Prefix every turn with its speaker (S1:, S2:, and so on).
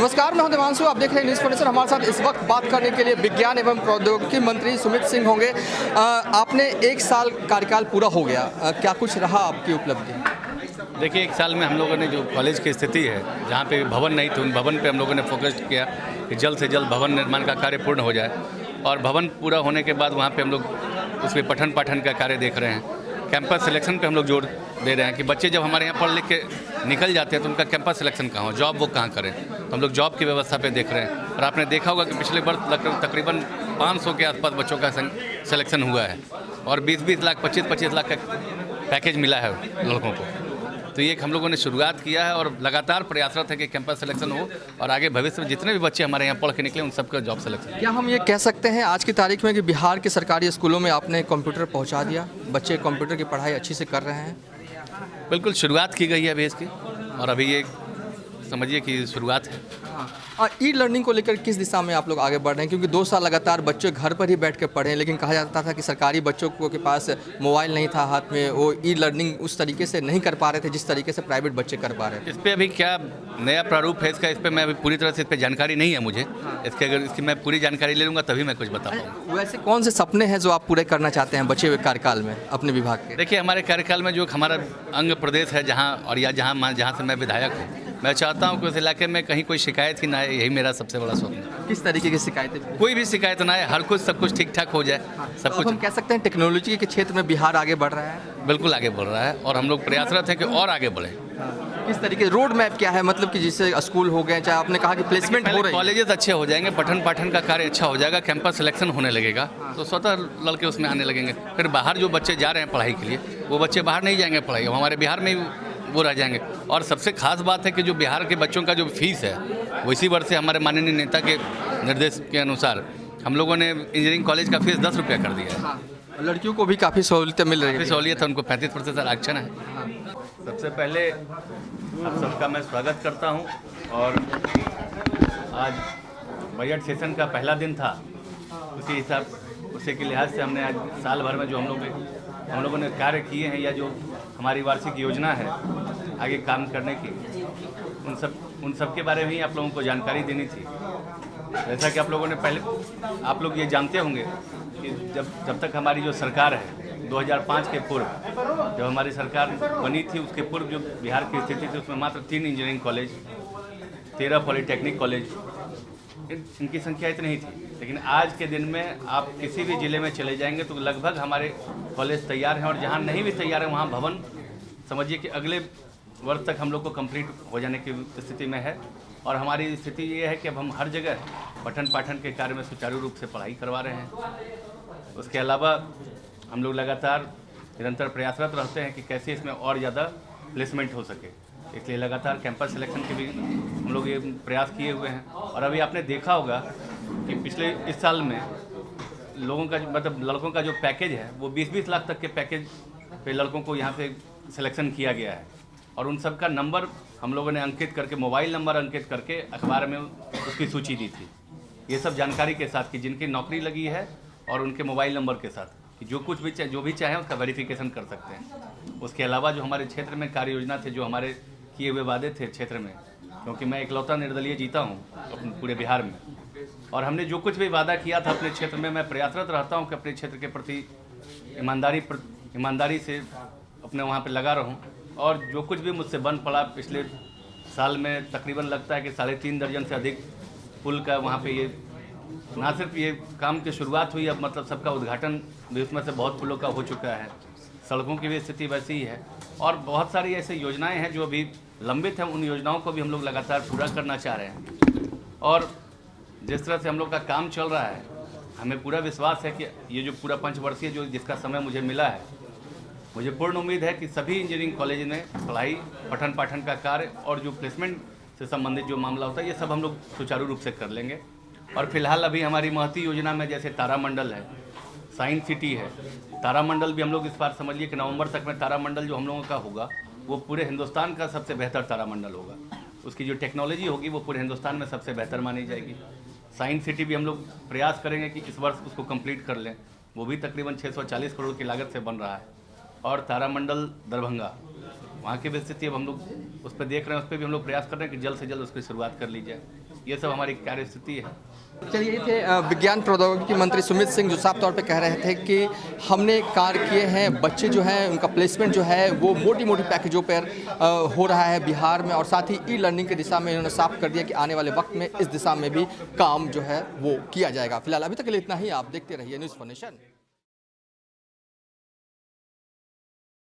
S1: नमस्कार, मैं हूं देवांशु। आप देख रहे हैं न्यूज़ फर्नीचर। हमारे साथ इस वक्त बात करने के लिए विज्ञान एवं प्रौद्योगिकी मंत्री सुमित सिंह होंगे। आपने 1 साल कार्यकाल पूरा हो गया, क्या कुछ रहा आपकी उपलब्धि?
S2: देखिए, 1 साल में हम लोगों ने जो कॉलेज की स्थिति है, जहाँ पे भवन नहीं थे, उन भवन पे हम लोगों ने फोकस किया कि जल्द से जल्द भवन निर्माण का कार्य पूर्ण हो जाए। और भवन पूरा होने के बाद वहाँ पे हम लोग उसमें पठन पाठन का कार्य देख रहे हैं। कैंपस सिलेक्शन पे हम लोग जोर दे रहे हैं कि बच्चे जब हमारे यहाँ पढ़ लिख के निकल जाते हैं तो उनका कैंपस सिलेक्शन कहाँ हो, जॉब वो कहाँ करें। तो हम लोग जॉब की व्यवस्था पे देख रहे हैं। और आपने देखा होगा कि पिछले वर्ष तकरीबन 500 के आसपास बच्चों का सिलेक्शन हुआ है और 20-20 लाख 25-25 लाख का पैकेज मिला है लड़कों को। तो ये हम लोगों ने शुरुआत किया है और लगातार प्रयासरत है कि कैंपस सिलेक्शन हो और आगे भविष्य में जितने भी बच्चे हमारे यहाँ पढ़ के निकले उन सबका जॉब सिलेक्शन।
S1: क्या हम ये कह सकते हैं आज की तारीख में कि बिहार के सरकारी स्कूलों में आपने कंप्यूटर पहुँचा दिया, बच्चे कंप्यूटर की पढ़ाई अच्छी से कर रहे हैं?
S2: बिल्कुल शुरुआत की गई है अभी इसकी, और अभी ये समझिए कि शुरुआत है।
S1: और ई लर्निंग को लेकर किस दिशा में आप लोग आगे बढ़ रहे हैं? क्योंकि 2 साल लगातार बच्चे घर पर ही बैठ के पढ़े, लेकिन कहा जाता था कि सरकारी बच्चों के पास मोबाइल नहीं था हाथ में, वो ई लर्निंग उस तरीके से नहीं कर पा रहे थे जिस तरीके से प्राइवेट बच्चे कर पा रहे थे।
S2: इस पर अभी क्या नया प्रारूप है इसका, इस पर मैं अभी पूरी तरह से इस पर जानकारी नहीं है मुझे। इसके अगर इसकी मैं पूरी जानकारी ले लूँगा तभी मैं कुछ बता पाऊँगा।
S1: वैसे कौन से सपने हैं जो आप पूरे करना चाहते हैं बचे हुए कार्यकाल में अपने विभाग के?
S2: देखिए, हमारे कार्यकाल में जो हमारा अंग प्रदेश है जहाँ और या जहाँ से मैं विधायक हूँ, मैं चाहता हूँ कि उस इलाके में कहीं कोई शिकायत ही ना आए। यही मेरा सबसे बड़ा स्वप्न है।
S1: किस तरीके की शिकायतें?
S2: कोई भी शिकायत ना आए, हर कुछ सब कुछ ठीक ठाक हो जाए। सब
S1: तो
S2: कुछ
S1: हम कह सकते हैं टेक्नोलॉजी के क्षेत्र में बिहार आगे बढ़ रहा है।
S2: बिल्कुल आगे बढ़ रहा है और हम लोग प्रयासरत हैं कि और आगे बढ़े।
S1: किस तरीके रोड मैप क्या है, मतलब कि जिससे स्कूल हो गए, चाहे आपने कहा कि प्लेसमेंट हो रही है,
S2: कॉलेजेस अच्छे हो जाएंगे, पठन पाठन का कार्य अच्छा हो जाएगा, कैंपस सिलेक्शन होने लगेगा तो स्वतः लड़के उसमें आने लगेंगे। फिर बाहर जो बच्चे जा रहे हैं पढ़ाई के लिए वो बच्चे बाहर नहीं जाएंगे पढ़ाई, हमारे बिहार में ही वो रह जाएंगे। और सबसे खास बात है कि जो बिहार के बच्चों का जो फीस है वो इसी वर्ष से हमारे माननीय नेता के निर्देश के अनुसार हम लोगों ने इंजीनियरिंग कॉलेज का फीस 10 रुपया कर दिया है।
S1: लड़कियों को भी काफ़ी सहूलियत मिल रही है।
S2: सहूलियत है, उनको 35% आरक्षण है। सबसे पहले आप सबका मैं स्वागत करता हूं। और आज बजट सेशन का पहला दिन था, उसी के लिहाज से हमने आज साल भर में जो हम लोगों ने कार्य किए हैं या जो हमारी वार्षिक योजना है आगे काम करने की, उन सब के बारे में ही आप लोगों को जानकारी देनी थी। जैसा कि आप लोगों ने आप लोग ये जानते होंगे कि जब तक हमारी जो सरकार है 2005 के पूर्व जब हमारी सरकार बनी थी, उसके पूर्व जो बिहार की स्थिति थी उसमें मात्र 3 इंजीनियरिंग कॉलेज, 13 पॉलीटेक्निक कॉलेज, इनकी संख्या इतनी ही थी। लेकिन आज के दिन में आप किसी भी ज़िले में चले जाएंगे तो लगभग हमारे कॉलेज तैयार हैं, और जहाँ नहीं भी तैयार है वहाँ भवन समझिए कि अगले वर्ष तक हम लोग को कंप्लीट हो जाने की स्थिति में है। और हमारी स्थिति ये है कि अब हम हर जगह पठन पाठन के कार्य में सुचारू रूप से पढ़ाई करवा रहे हैं। उसके अलावा हम लोग लगातार निरंतर प्रयासरत रहते हैं कि कैसे इसमें और ज़्यादा प्लेसमेंट हो सके, इसलिए लगातार कैंपस सिलेक्शन के भी हम लोग ये प्रयास किए हुए हैं। और अभी आपने देखा होगा कि पिछले इस साल में लोगों का मतलब लड़कों का जो पैकेज है वो 20-20 लाख तक के पैकेज पे लड़कों को यहाँ पे सिलेक्शन किया गया है। और उन सब का नंबर हम लोगों ने अंकित करके, मोबाइल नंबर अंकित करके अखबार में उसकी सूची दी थी। ये सब जानकारी के साथ कि जिनकी नौकरी लगी है और उनके मोबाइल नंबर के साथ कि जो भी चाहें उसका वेरिफिकेशन कर सकते हैं। उसके अलावा जो हमारे क्षेत्र में कार्य योजना थे, जो हमारे किए हुए वादे थे क्षेत्र में, क्योंकि मैं इकलौता निर्दलीय जीता हूँ अपने पूरे बिहार में, और हमने जो कुछ भी वादा किया था अपने क्षेत्र में, मैं प्रयासरत रहता हूँ कि अपने क्षेत्र के प्रति ईमानदारी से अपने वहाँ पर लगा रहूँ। और जो कुछ भी मुझसे बन पड़ा पिछले साल में, तकरीबन लगता है कि 3.5 दर्जन से अधिक पुल का वहाँ पे ये ना सिर्फ ये काम की शुरुआत हुई, अब मतलब सबका उद्घाटन भी उसमें से बहुत पुलों का हो चुका है। सड़कों की भी स्थिति वैसी ही है और बहुत सारी ऐसी योजनाएं हैं जो अभी लंबित हैं, उन योजनाओं को भी हम लोग लगातार पूरा करना चाह रहे हैं। और जिस तरह से हम लोग का काम चल रहा है, हमें पूरा विश्वास है कि ये जो पूरा 5 वर्षीय जिसका समय मुझे मिला है, मुझे पूर्ण उम्मीद है कि सभी इंजीनियरिंग कॉलेज में पढ़ाई पठन पाठन का कार्य और जो प्लेसमेंट से संबंधित जो मामला होता है ये सब हम लोग सुचारू रूप से कर लेंगे। और फिलहाल अभी हमारी महती योजना में जैसे तारामंडल है, साइंस सिटी है, तारामंडल भी हम लोग इस बार समझिए कि नवंबर तक में तारामंडल जो हम लोगों का होगा वो पूरे हिंदुस्तान का सबसे बेहतर तारामंडल होगा। उसकी जो टेक्नोलॉजी होगी वो पूरे हिंदुस्तान में सबसे बेहतर मानी जाएगी। साइंस सिटी भी हम लोग प्रयास करेंगे कि इस वर्ष उसको कंप्लीट कर लें, वो भी तकरीबन 640 करोड़ की लागत से बन रहा है। और तारामंडल दरभंगा वहाँ की भी स्थिति अब हम लोग उस पर देख रहे हैं, उस पर भी हम लोग प्रयास कर रहे हैं कि जल्द से जल्द उसकी शुरुआत कर ली जाए। ये सब हमारी कार्य स्थिति है।
S1: चलिए, ये थे विज्ञान प्रौद्योगिकी मंत्री सुमित सिंह, जो साफ तौर पे कह रहे थे कि हमने कार्य किए हैं, बच्चे जो हैं उनका प्लेसमेंट जो है वो मोटी मोटी पैकेजों पर हो रहा है बिहार में, और साथ ही ई लर्निंग की दिशा में इन्होंने साफ कर दिया कि आने वाले वक्त में इस दिशा में भी काम जो है वो किया जाएगा। फिलहाल अभी तक के लिए इतना ही। आप देखते रहिए न्यूज़ फॉर नेशन।